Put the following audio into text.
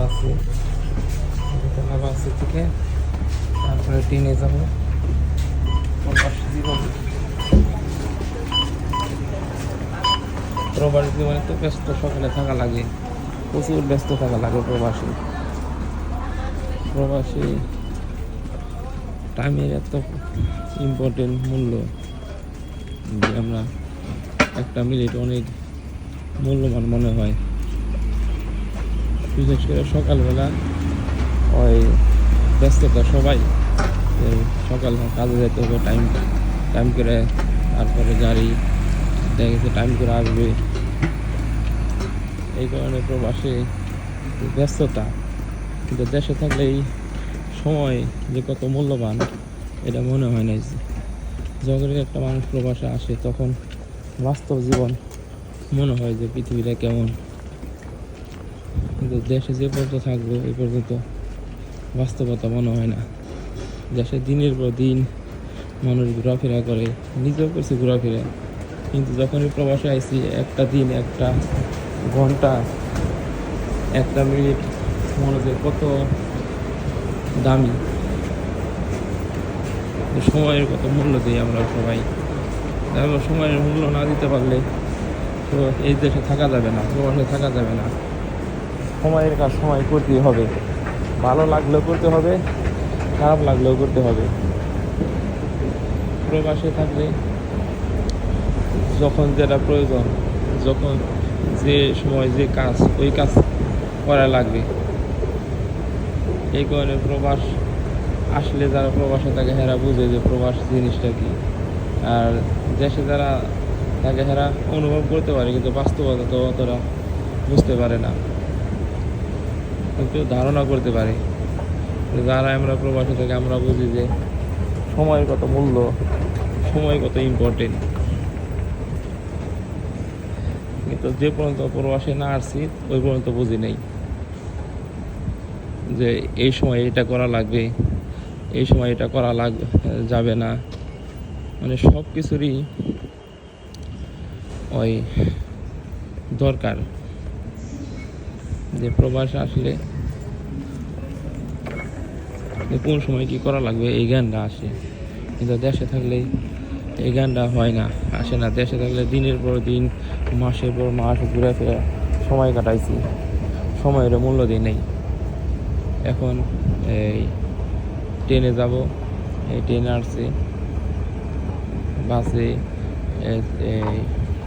বাসে, দোতলা বাসে থেকে তারপরে ট্রেনে যাবো। প্রবাসী জীবনে তো ব্যস্ত সকালে থাকা লাগে, প্রচুর ব্যস্ত থাকা লাগে। প্রবাসী টাইমের এত ইম্পর্টেন্ট মূল্য যে আমরা একটা মিনিট অনেক মূল্যবান মনে হয়। বিশেষ করে সকালবেলা ওই ব্যস্ততা সবাই, সকাল কাজে যেতে হবে টাইম করে, তারপরে গাড়ি দেখা গেছে টাইম করে আসবে। এই কারণে প্রবাসে ব্যস্ততা, কিন্তু দেশে থাকলে এই সময় যে কত মূল্যবান এটা মনে হয় না। যখন একটা মানুষ প্রবাসে আসে তখন বাস্তব জীবন মনে হয় যে পৃথিবীটা কেমন, কিন্তু দেশে যে পর্যন্ত থাকবো এই পর্যন্ত বাস্তবতা মনে হয় না। দেশে দিনের পর দিন মানুষ ঘোরাফেরা করে, নিজেও করছে ঘোরাফেরা, কিন্তু যখনই প্রবাসে আইছি একটা দিন, একটা ঘন্টা, একটা মিনিট মনে হয় কত দামি, সময়ের কত মূল্য দিই আমরা সবাই। তারপর সময়ের মূল্য না দিতে পারলে তো এই দেশে থাকা যাবে না, প্রবাসে থাকা যাবে না। সময়ের কাজ সময় করতেই হবে, ভালো লাগলেও করতে হবে, খারাপ লাগলেও করতে হবে। প্রবাসে থাকলে যখন যেটা প্রয়োজন, যখন যে সময় যে কাজ, ওই কাজ করা লাগবে। এই কারণে প্রবাস আসলে যারা প্রবাসে থাকে হেরা বুঝে যে প্রবাস জিনিসটা কি, আর দেশে যারা থাকে হেরা অনুভব করতে পারে, কিন্তু বাস্তবতা তো অতটা বুঝতে পারে না, কিন্তু ধারণা করতে পারে। যারা আমরা প্রবাসে থেকে আমরা বুঝি যে সময়ের কত মূল্য, সময় কত ইম্পর্টেন্ট। কিন্তু যে পর্যন্ত প্রবাসে না আসছি ওই পর্যন্ত বুঝি নেই যে এই সময় এটা করা লাগবে, এই সময় এটা করা যাবে না। মানে সব কিছুরই ওই দরকার, যে প্রবাসে আসলে কোন সময় কি করা লাগবে এই জ্ঞানটা আসে, কিন্তু দেশে থাকলে এই জ্ঞানটা হয় না, আসে না। দেশে থাকলে দিনের পর দিন, মাসের পর মাস ঘুরে ফিরে সময় কাটাইছি, সময়ের মূল্য দিই নেই। এখন এই ট্রেনে যাব, এই ট্রেনে আসছি, বাসে